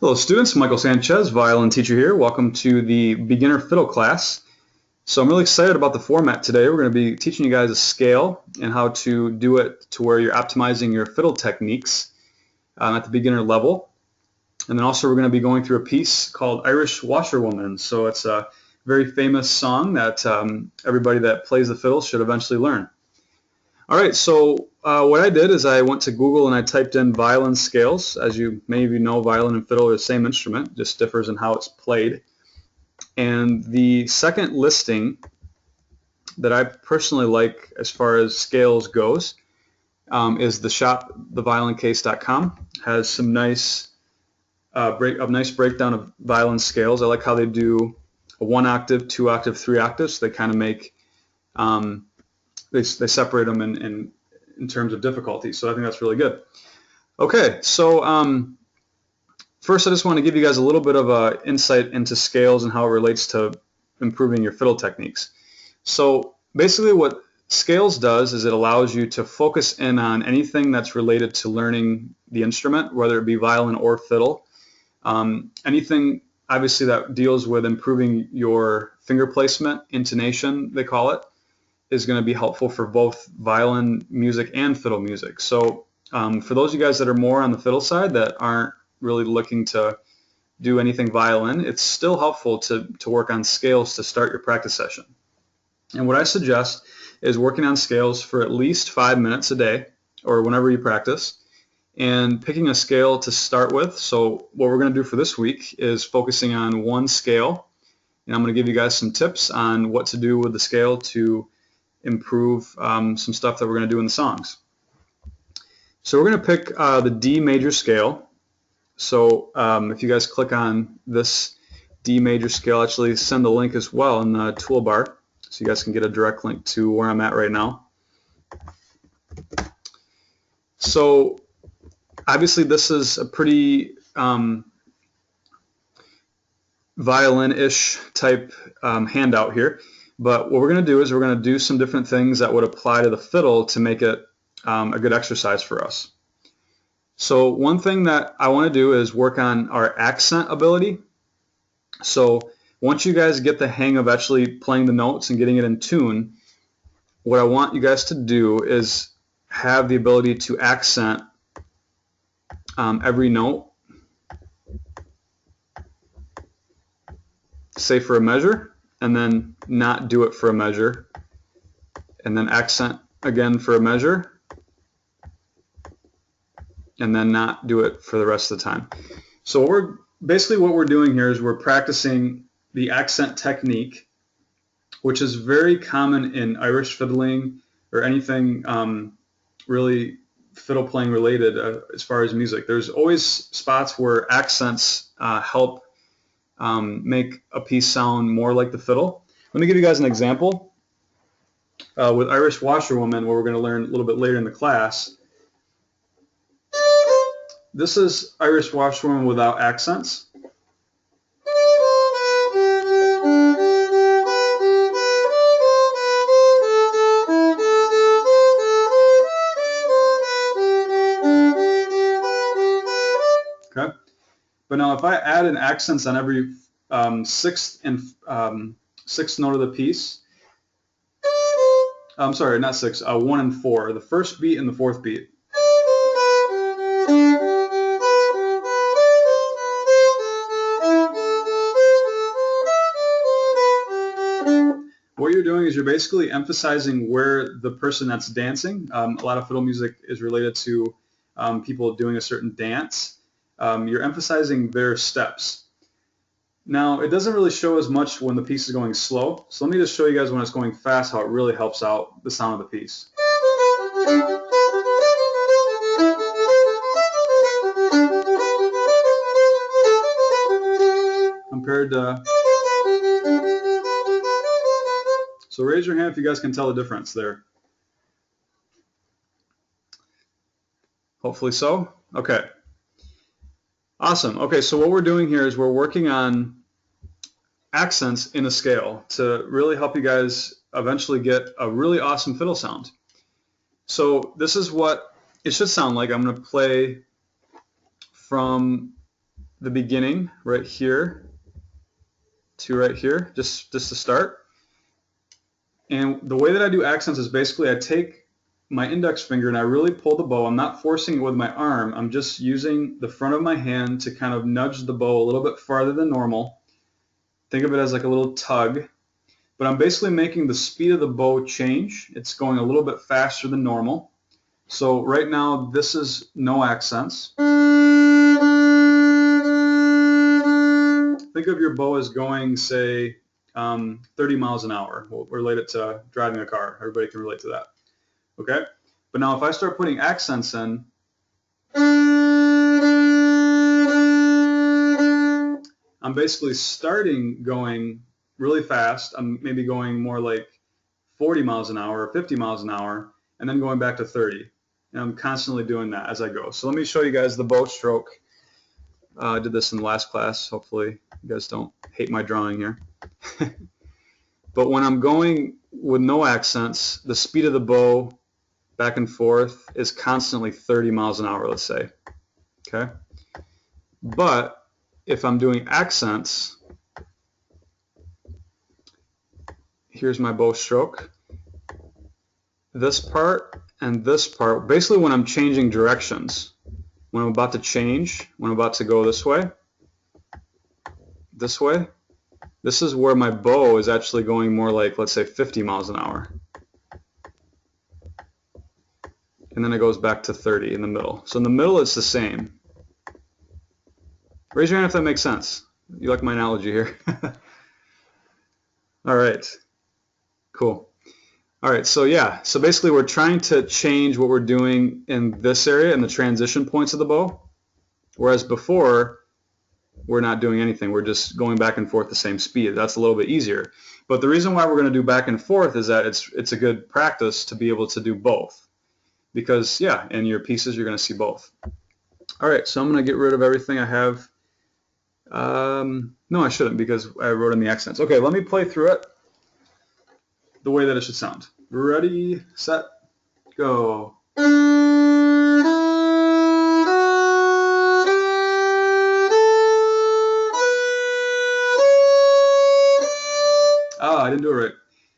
Hello students, Michael Sanchez, violin teacher here. Welcome to the beginner fiddle class. So I'm really excited about the format today. We're going to be teaching you guys a scale and how to do it to where you're optimizing your fiddle techniques at the beginner level. And then also we're going to be going through a piece called Irish Washerwoman. So it's a very famous song that everybody that plays the fiddle should eventually learn. All right, so what I did is I went to Google and I typed in violin scales. As many of you know, violin and fiddle are the same instrument, just differs in how it's played. And the second listing that I personally like as far as scales goes is the shop, theviolinCase.com. Has some nice nice breakdown of violin scales. I like how they do a 1 octave, 2 octave, 3 octaves. They kind of make they separate them in terms of difficulty, so I think that's really good. Okay, so first I just want to give you guys a little bit of an insight into scales and how it relates to improving your fiddle techniques. So basically what scales does is it allows you to focus in on anything that's related to learning the instrument, whether it be violin or fiddle. Anything obviously that deals with improving your finger placement, intonation they call it, is going to be helpful for both violin music and fiddle music. So for those of you guys that are more on the fiddle side that aren't really looking to do anything violin, it's still helpful to work on scales to start your practice session. And what I suggest is working on scales for at least 5 minutes a day or whenever you practice, and picking a scale to start with. So what we're going to do for this week is focusing on one scale, and I'm going to give you guys some tips on what to do with the scale to improve some stuff that we're going to do in the songs. So we're going to pick the D major scale. So if you guys click on this D major scale, actually send the link as well in the toolbar so you guys can get a direct link to where I'm at right now. So obviously this is a pretty violin-ish type handout here. But what we're going to do is we're going to do some different things that would apply to the fiddle to make it a good exercise for us. So one thing that I want to do is work on our accent ability. So once you guys get the hang of actually playing the notes and getting it in tune, what I want you guys to do is have the ability to accent every note, say for a measure, and then not do it for a measure, and then accent again for a measure, and then not do it for the rest of the time. So what we're doing here is we're practicing the accent technique, which is very common in Irish fiddling or anything really fiddle playing related as far as music. There's always spots where accents help make a piece sound more like the fiddle. Let me give you guys an example with Irish Washerwoman, where we're going to learn a little bit later in the class. This is Irish Washerwoman without accents. Okay, but now if I add in accents on every sixth note of the piece, I'm sorry, not six, 1 and 4, the first beat and the fourth beat. What you're doing is you're basically emphasizing where the person that's dancing, a lot of fiddle music is related to people doing a certain dance. You're emphasizing their steps. Now, it doesn't really show as much when the piece is going slow, so let me just show you guys when it's going fast how it really helps out the sound of the piece. Compared to... So raise your hand if you guys can tell the difference there. Hopefully so. Okay. Awesome. Okay, so what we're doing here is we're working on accents in a scale to really help you guys eventually get a really awesome fiddle sound. So this is what it should sound like. I'm going to play from the beginning right here to right here, just to start. And the way that I do accents is basically I take my index finger and I really pull the bow. I'm not forcing it with my arm. I'm just using the front of my hand to kind of nudge the bow a little bit farther than normal. Think of it as like a little tug. But I'm basically making the speed of the bow change. It's going a little bit faster than normal. So right now this is no accents. Think of your bow as going, say, 30 miles an hour. We'll relate it to driving a car. Everybody can relate to that. Okay? But now if I start putting accents in, I'm basically starting going really fast. I'm maybe going more like 40 miles an hour or 50 miles an hour, and then going back to 30. And I'm constantly doing that as I go. So let me show you guys the bow stroke. I did this in the last class. Hopefully you guys don't hate my drawing here. But when I'm going with no accents, the speed of the bow back and forth is constantly 30 miles an hour, let's say. Okay? But if I'm doing accents, here's my bow stroke. This part and this part, basically when I'm changing directions, when I'm about to change, when I'm about to go this way, this is where my bow is actually going more like, let's say, 50 miles an hour. And then it goes back to 30 in the middle. So in the middle it's the same. Raise your hand if that makes sense. You like my analogy here? All right, cool. All right, so yeah, so basically we're trying to change what we're doing in this area, in the transition points of the bow, whereas before we're not doing anything. We're just going back and forth the same speed. That's a little bit easier. But the reason why we're going to do back and forth is that it's a good practice to be able to do both. Because, yeah, in your pieces you're going to see both. All right, so I'm going to get rid of everything I have. No, I shouldn't because I wrote in the accents. Okay, let me play through it the way that it should sound. Ready, set, go. Ah, I didn't do it right.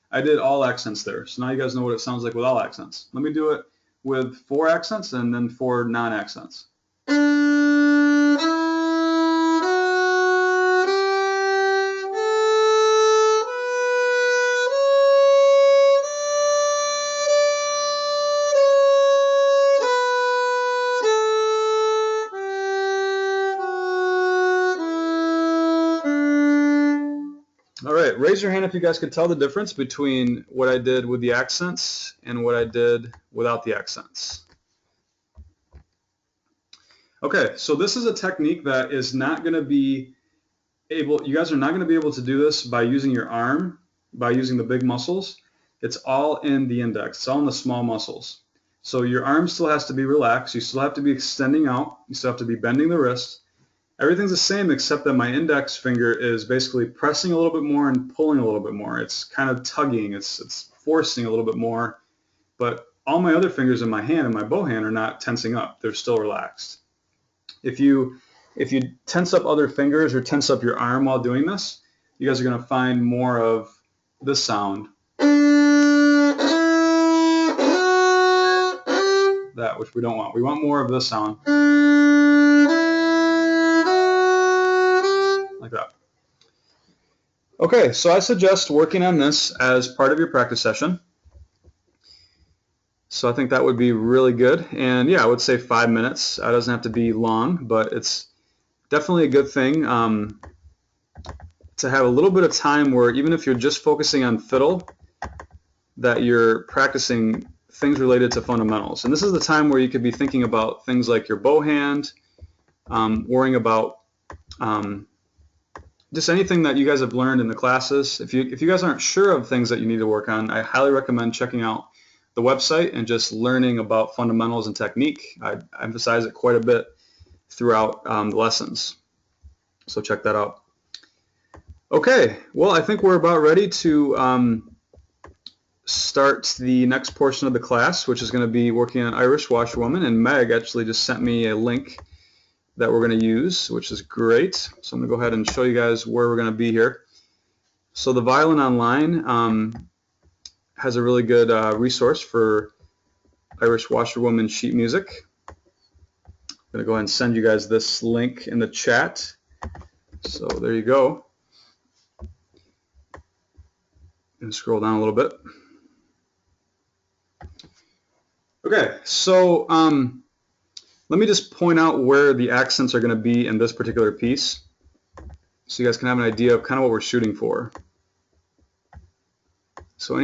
I did all accents there. So now you guys know what it sounds like with all accents. Let me do it with 4 accents and then 4 non-accents. All right, raise your hand if you guys could tell the difference between what I did with the accents and what I did without the accents. Okay, so this is a technique that is not going to be able, you guys are not going to be able to do this by using your arm, by using the big muscles. It's all in the index, it's all in the small muscles. So your arm still has to be relaxed, you still have to be extending out, you still have to be bending the wrist. Everything's the same except that my index finger is basically pressing a little bit more and pulling a little bit more. It's kind of tugging, it's forcing a little bit more, but all my other fingers in my hand and my bow hand are not tensing up, they're still relaxed. If you tense up other fingers or tense up your arm while doing this, you guys are going to find more of this sound. That, which we don't want. We want more of this sound. Like that. Okay, so I suggest working on this as part of your practice session. So I think that would be really good. And yeah, I would say 5 minutes. It doesn't have to be long, but it's definitely a good thing to have a little bit of time where even if you're just focusing on fiddle, that you're practicing things related to fundamentals. And this is the time where you could be thinking about things like your bow hand, worrying about just anything that you guys have learned in the classes. If you guys aren't sure of things that you need to work on, I highly recommend checking out the website and just learning about fundamentals and technique. I emphasize it quite a bit throughout the lessons. So check that out. Okay, well, I think we're about ready to start the next portion of the class, which is going to be working on Irish Washerwoman. And Meg actually just sent me a link that we're going to use, which is great. So I'm going to go ahead and show you guys where we're going to be here. So the Violin Online has a really good resource for Irish Washerwoman sheet music. I'm going to go ahead and send you guys this link in the chat. So there you go. And scroll down a little bit. Okay, so let me just point out where the accents are going to be in this particular piece, so you guys can have an idea of kind of what we're shooting for. So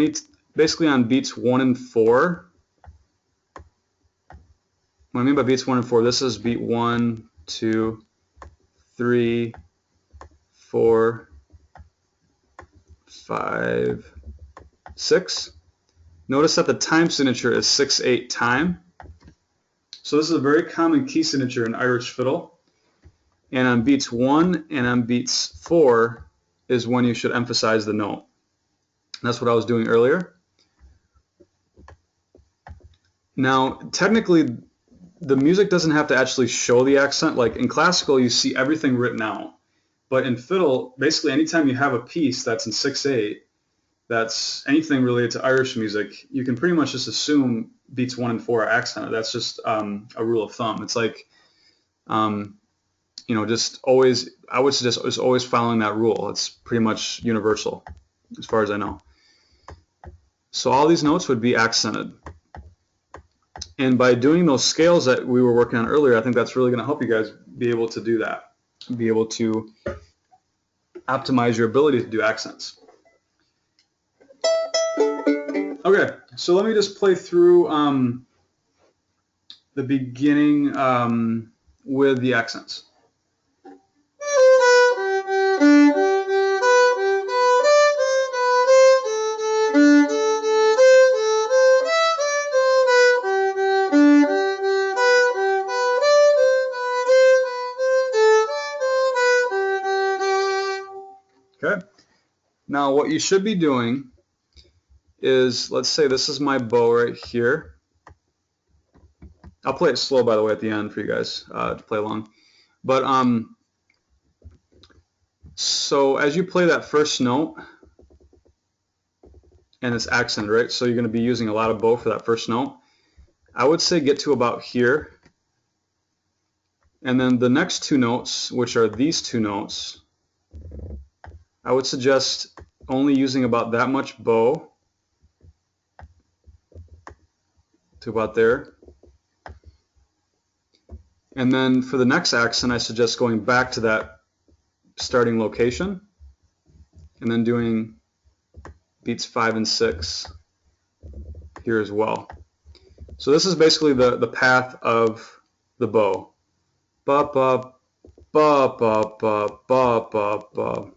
basically on beats 1 and 4. What I mean by beats 1 and 4, this is beat 1, 2, 3, 4, 5, 6. Notice that the time signature is 6/8 time. So this is a very common key signature in Irish fiddle. And on beats 1 and on beats 4 is when you should emphasize the note. And that's what I was doing earlier. Now, technically, the music doesn't have to actually show the accent. Like in classical, you see everything written out. But in fiddle, basically anytime you have a piece that's in 6/8, that's anything related to Irish music, you can pretty much just assume beats 1 and 4 are accented. That's just a rule of thumb. It's like, you know, just always, I would suggest just always following that rule. It's pretty much universal as far as I know. So all these notes would be accented. And by doing those scales that we were working on earlier, I think that's really going to help you guys be able to do that, be able to optimize your ability to do accents. Okay, so let me just play through the beginning with the accents. Okay, now what you should be doing is, let's say this is my bow right here. I'll play it slow, by the way, at the end for you guys to play along. But so as you play that first note, and it's accented, right? So you're going to be using a lot of bow for that first note. I would say get to about here. And then the next two notes, which are these two notes, I would suggest only using about that much bow to about there. And then for the next accent, I suggest going back to that starting location and then doing beats 5 and 6 here as well. So this is basically the path of the bow. Ba ba ba ba ba ba ba ba.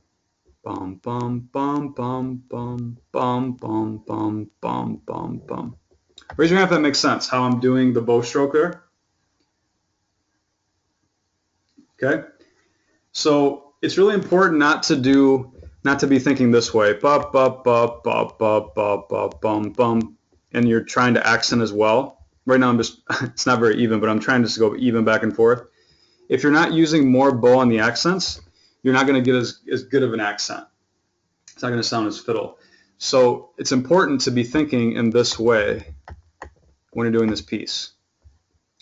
Bum bum bum bum bum bum bum bum bum bum bum. Raise your hand if that makes sense, how I'm doing the bow stroke there. Okay? So it's really important not to be thinking this way. Ba ba ba ba ba ba ba bum bum. And you're trying to accent as well. Right now I'm just it's not very even, but I'm trying just to go even back and forth. If you're not using more bow on the accents, you're not going to get as good of an accent. It's not going to sound as fiddle. So it's important to be thinking in this way when you're doing this piece.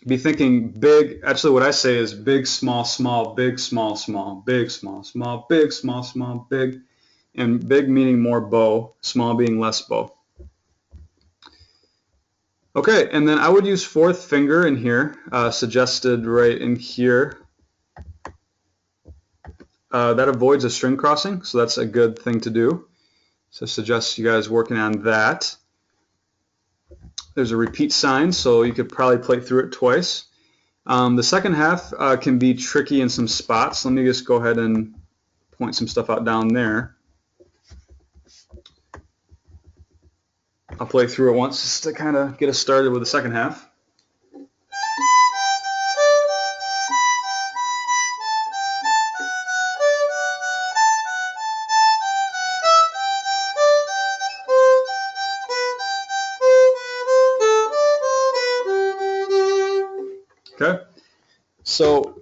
Be thinking big. Actually, what I say is big, small, small, big, small, small, big, small, small, big, small, small, big. And big meaning more bow, small being less bow. Okay, and then I would use fourth finger in here, suggested right in here. That avoids a string crossing, so that's a good thing to do. So I suggest you guys working on that. There's a repeat sign, so you could probably play through it twice. The second half can be tricky in some spots. Let me just go ahead and point some stuff out down there. I'll play through it once just to kind of get us started with the second half. Okay, so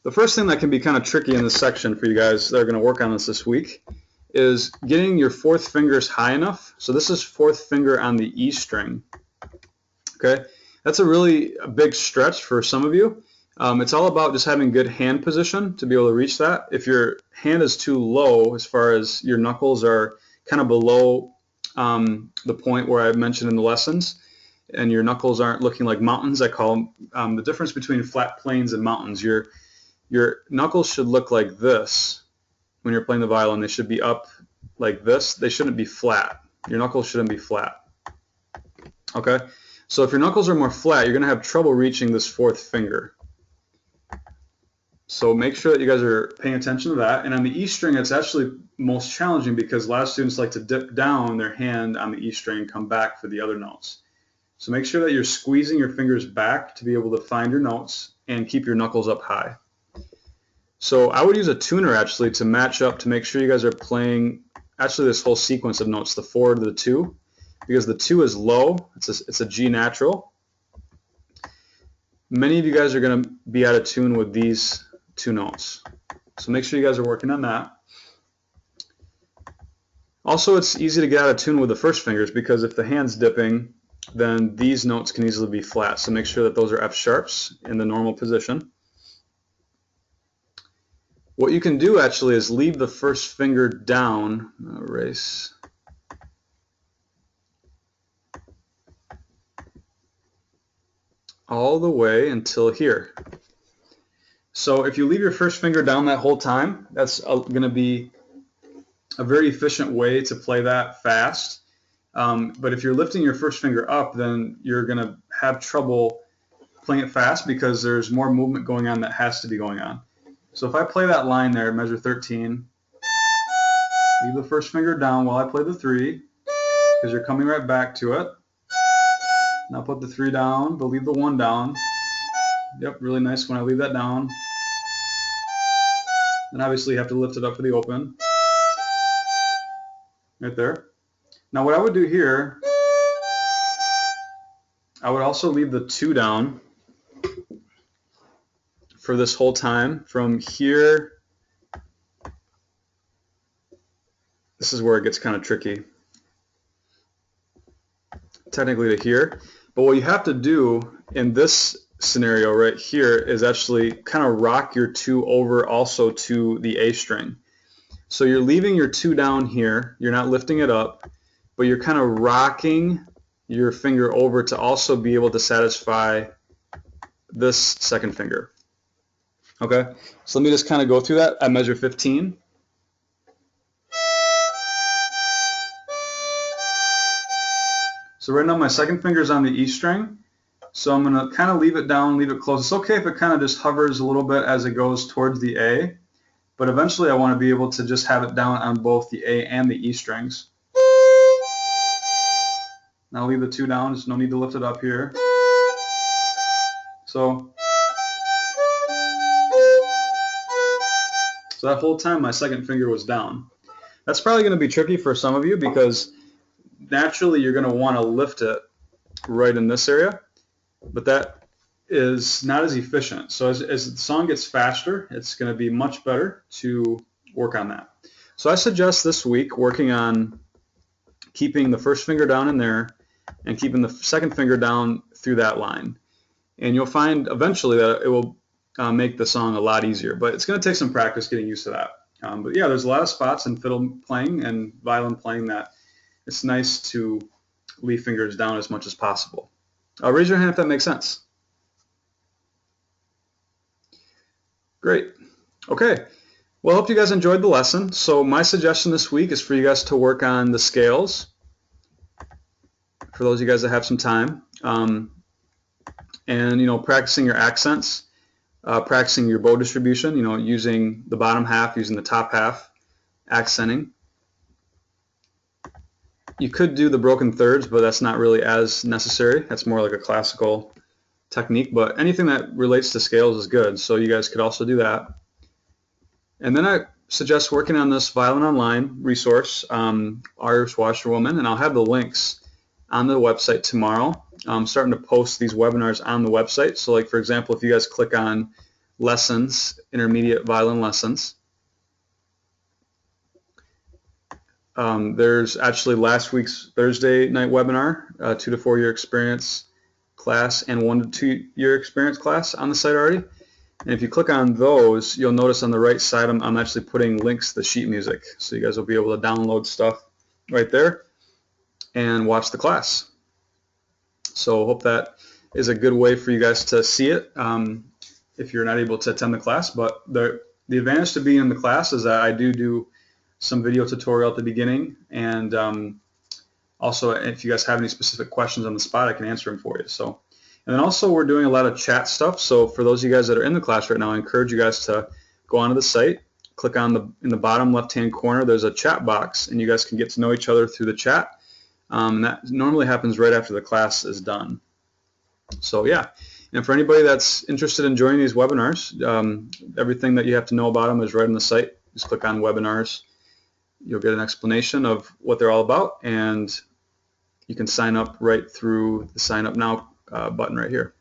The first thing that can be kind of tricky in this section for you guys that are going to work on this week is getting your fourth fingers high enough. So this is fourth finger on the E string. Okay, that's a really big stretch for some of you. It's all about just having good hand position to be able to reach that. If your hand is too low, as far as your knuckles are kind of below the point where I mentioned in the lessons, and your knuckles aren't looking like mountains, I call them the difference between flat planes and mountains. Your knuckles should look like this when you're playing the violin. They should be up like this. They shouldn't be flat. Your knuckles shouldn't be flat. Okay? So if your knuckles are more flat, you're going to have trouble reaching this fourth finger. So make sure that you guys are paying attention to that. And on the E string, it's actually most challenging because a lot of students like to dip down their hand on the E string and come back for the other notes. So make sure that you're squeezing your fingers back to be able to find your notes and keep your knuckles up high. So I would use a tuner actually to match up to make sure you guys are playing actually this whole sequence of notes, the 4 to the 2, because the 2 is low. It's a G natural. Many of you guys are going to be out of tune with these 2 notes. So make sure you guys are working on that. Also, it's easy to get out of tune with the first fingers because if the hand's dipping, then these notes can easily be flat. So make sure that those are F sharps in the normal position. What you can do actually is leave the first finger down, erase, all the way until here. So if you leave your first finger down that whole time, that's going to be a very efficient way to play that fast. But if you're lifting your first finger up, then you're going to have trouble playing it fast because there's more movement going on that has to be going on. So if I play that line there, measure 13, leave the first finger down while I play the 3, because you're coming right back to it. Now put the 3 down, but leave the 1 down. Yep, really nice when I leave that down. And obviously you have to lift it up for the open. Right there. Now what I would do here, I would also leave the 2 down for this whole time from here. This is where it gets kind of tricky, technically to here. But what you have to do in this scenario right here is actually kind of rock your 2 over also to the A string. So you're leaving your 2 down here, you're not lifting it up, but you're kind of rocking your finger over to also be able to satisfy this second finger. Okay, so let me just kind of go through that at measure 15. So right now my second finger is on the E string, so I'm going to kind of leave it down, leave it close. It's okay if it kind of just hovers a little bit as it goes towards the A, but eventually I want to be able to just have it down on both the A and the E strings. Now leave the 2 down, there's no need to lift it up here. So that whole time my second finger was down. That's probably going to be tricky for some of you because naturally you're going to want to lift it right in this area, but that is not as efficient. So as the song gets faster, it's going to be much better to work on that. So I suggest this week working on keeping the first finger down in there and keeping the second finger down through that line. And you'll find eventually that it will make the song a lot easier, but it's going to take some practice getting used to that. But yeah, there's a lot of spots in fiddle playing and violin playing that it's nice to leave fingers down as much as possible. Raise your hand if that makes sense. Great. Okay. Well, I hope you guys enjoyed the lesson. So my suggestion this week is for you guys to work on the scales, for those of you guys that have some time, and practicing your accents. Practicing your bow distribution, using the bottom half, using the top half, accenting. You could do the broken thirds, but that's not really as necessary. That's more like a classical technique, but anything that relates to scales is good, so you guys could also do that. And then I suggest working on this Violin Online resource, Irish Washerwoman, and I'll have the links on the website tomorrow. I'm starting to post these webinars on the website. So like, for example, if you guys click on lessons, intermediate violin lessons. There's actually last week's Thursday night webinar, 2 to 4 year experience class and 1 to 2 year experience class on the site already. And if you click on those, you'll notice on the right side I'm actually putting links to the sheet music. So you guys will be able to download stuff right there and watch the class. So hope that is a good way for you guys to see it if you're not able to attend the class. But the advantage to being in the class is that I do some video tutorial at the beginning, and also if you guys have any specific questions on the spot, I can answer them for you. So, and then also we're doing a lot of chat stuff. So for those of you guys that are in the class right now, I encourage you guys to go onto the site, click on in the bottom left-hand corner, there's a chat box, and you guys can get to know each other through the chat. That normally happens right after the class is done. So yeah, and for anybody that's interested in joining these webinars, everything that you have to know about them is right on the site. Just click on webinars. You'll get an explanation of what they're all about, and you can sign up right through the sign up now button right here.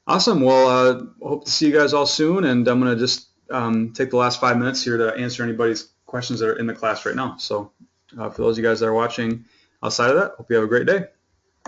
Awesome. Well, I hope to see you guys all soon, and I'm going to just take the last 5 minutes here to answer anybody's questions that are in the class right now. So for those of you guys that are watching outside of that, hope you have a great day.